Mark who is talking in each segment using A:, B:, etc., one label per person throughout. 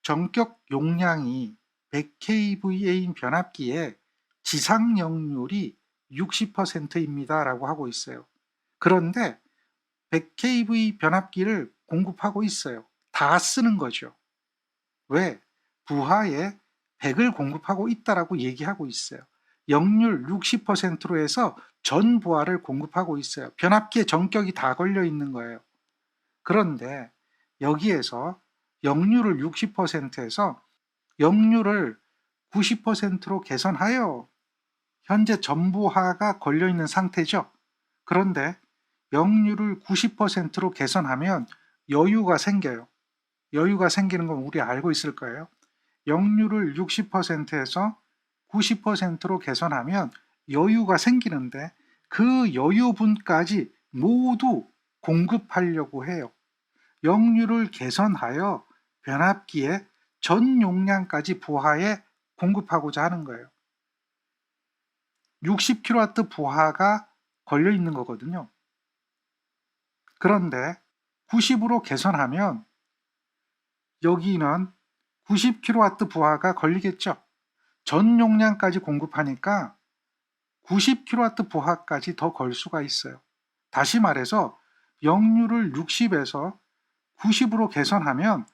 A: 전격 용량이 100kVA인 변압기에 지상 역률이 60%입니다 라고 하고 있어요. 그런데 100kV 변압기를 공급하고 있어요. 다 쓰는 거죠. 왜? 부하에 100을 공급하고 있다라고 얘기하고 있어요. 역률 60%로 해서 전 부하를 공급하고 있어요. 변압기에 전격이 다 걸려 있는 거예요. 그런데 여기에서 역률을 60%에서 역률을 90%로 개선하여 현재 전부하가 걸려 있는 상태죠. 그런데 역률을 90%로 개선하면 여유가 생겨요. 여유가 생기는 건 우리 알고 있을 거예요. 역률을 60%에서 90%로 개선하면 여유가 생기는데 그 여유분까지 모두 공급하려고 해요. 역률을 개선하여 변압기에 전 용량까지 부하에 공급하고자 하는 거예요. 60kW 부하가 걸려 있는 거거든요. 그런데 90으로 개선하면 여기는 90kW 부하가 걸리겠죠. 전 용량까지 공급하니까 90kW 부하까지 더 걸 수가 있어요. 다시 말해서 역률을 60에서 90으로 개선하면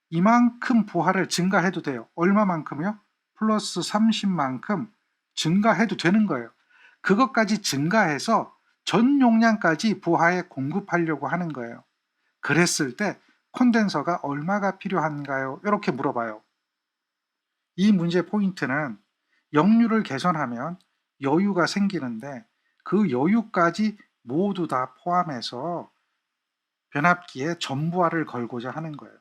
A: 이만큼 부하를 증가해도 돼요. 얼마만큼요? 플러스 30만큼 증가해도 되는 거예요. 그것까지 증가해서 전 용량까지 부하에 공급하려고 하는 거예요. 그랬을 때 콘덴서가 얼마가 필요한가요? 이렇게 물어봐요. 이 문제 포인트는 역률을 개선하면 여유가 생기는데 그 여유까지 모두 다 포함해서 변압기에 전부하를 걸고자 하는 거예요.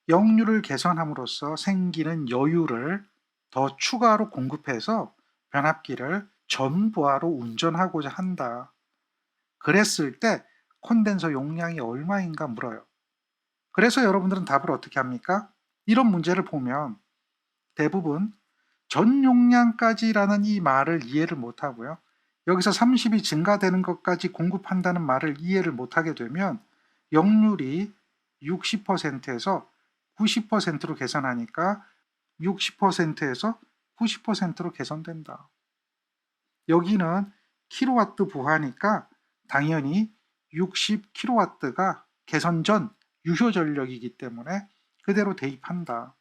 A: 역률을 개선함으로써 생기는 여유를 더 추가로 공급해서 변압기를 전부하로 운전하고자 한다. 그랬을 때 콘덴서 용량이 얼마인가 물어요. 그래서 여러분들은 답을 어떻게 합니까? 이런 문제를 보면 대부분 전 용량까지라는 이 말을 이해를 못하고요. 여기서 30이 증가되는 것까지 공급한다는 말을 이해를 못하게 되면 역률이 60%에서 90%로 개선하니까 60%에서 90%로 개선된다. 여기는 킬로와트 부하니까 당연히 60kW가 개선 전 유효 전력이기 때문에 그대로 대입한다.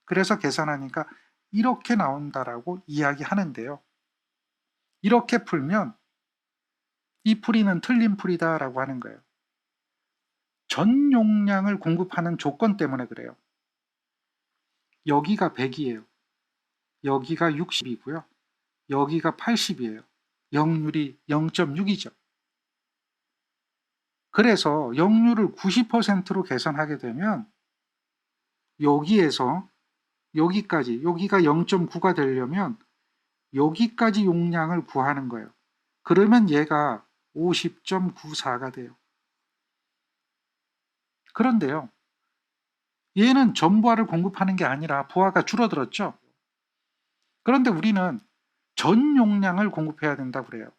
A: 그래서 계산하니까 이렇게 나온다라고 이야기하는데요. 이렇게 풀면 이 풀이는 틀린 풀이다라고 하는 거예요. 전 용량을 공급하는 조건 때문에 그래요. 여기가 100이에요. 여기가 60이고요. 여기가 80이에요. 역률이 0.6이죠. 그래서 역률을 90%로 개선하게 되면 여기에서 여기까지, 여기가 0.9가 되려면 여기까지 용량을 구하는 거예요. 그러면 얘가 50.94가 돼요. 그런데요, 얘는 전부하를 공급하는 게 아니라 부하가 줄어들었죠. 그런데 우리는 전 용량을 공급해야 된다고 그래요.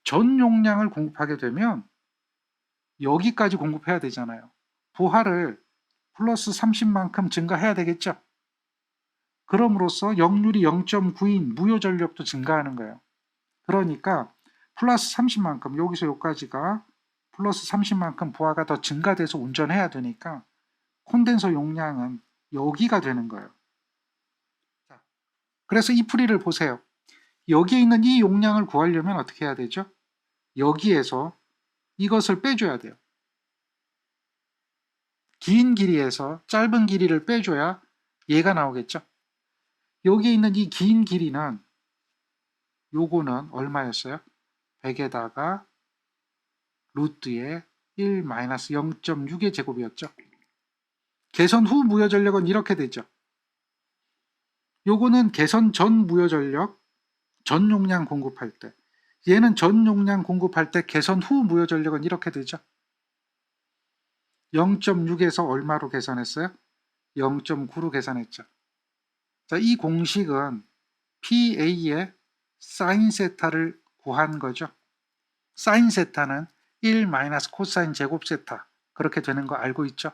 A: 전 용량을 공급하게 되면 여기까지 공급해야 되잖아요. 부하를 플러스 30만큼 증가해야 되겠죠. 그럼으로써 역률이 0.9인 무효 전력도 증가하는 거예요. 그러니까 플러스 30만큼, 여기서 여기까지가 플러스 30만큼 부하가 더 증가돼서 운전해야 되니까 콘덴서 용량은 여기가 되는 거예요. 그래서 이 풀이를 보세요. 여기에 있는 이 용량을 구하려면 어떻게 해야 되죠? 여기에서 이것을 빼줘야 돼요. 긴 길이에서 짧은 길이를 빼줘야 얘가 나오겠죠? 여기에 있는 이 긴 길이는 요거는 얼마였어요? 100에다가 루트에 1-0.6의 제곱이었죠. 개선 후 무효 전력은 이렇게 되죠. 요거는 개선 전 무효 전력, 전 용량 공급할 때. 얘는 전 용량 공급할 때 개선 후 무효 전력은 이렇게 되죠. 0.6에서 얼마로 계산했어요? 0.9로 계산했죠. 자, 이 공식은 PA의 사인 세타를 구한 거죠. 사인 세타는 1 코사인 제곱 세타 그렇게 되는 거 알고 있죠?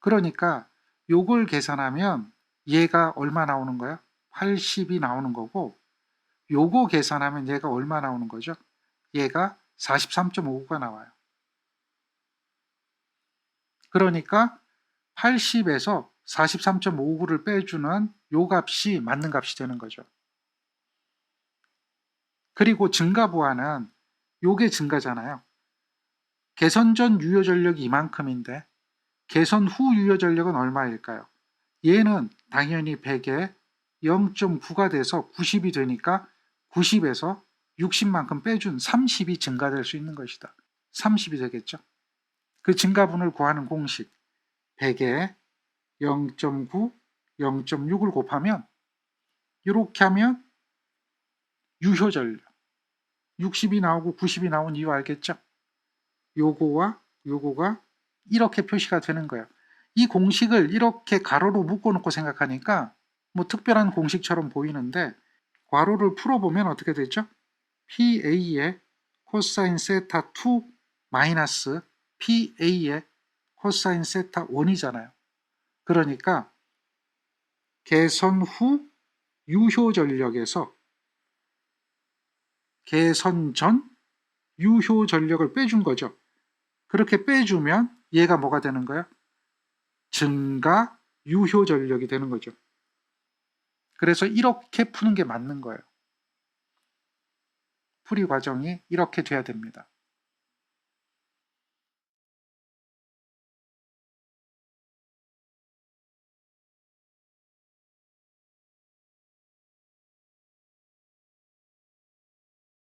A: 그러니까 요걸 계산하면 얘가 얼마 나오는 거야? 80이 나오는 거고, 요거 계산하면 얘가 얼마 나오는 거죠? 얘가 43.59가 나와요. 그러니까 80에서 43.59를 빼주는 요 값이 맞는 값이 되는 거죠. 그리고 증가부하는 요게 증가잖아요. 개선 전 유효 전력이 이만큼인데 개선 후 유효 전력은 얼마일까요? 얘는 당연히 100에 0.9가 돼서 90이 되니까 90에서 60만큼 빼준 30이 증가될 수 있는 것이다. 30이 되겠죠. 그 증가분을 구하는 공식 100에 0.9, 0.6을 곱하면 이렇게 하면 유효 전력 60이 나오고 90이 나온 이유 알겠죠? 요거와 요거가 이렇게 표시가 되는 거예요. 이 공식을 이렇게 가로로 묶어놓고 생각하니까 뭐 특별한 공식처럼 보이는데 괄호를 풀어보면 어떻게 되죠? PA의 코사인 세타 2 마이너스 PA의 코사인 세타 1이잖아요. 그러니까 개선 후 유효 전력에서 개선 전 유효 전력을 빼준 거죠. 그렇게 빼주면 얘가 뭐가 되는 거야? 증가 유효 전력이 되는 거죠. 그래서 이렇게 푸는 게 맞는 거예요. 풀이 과정이 이렇게 돼야 됩니다.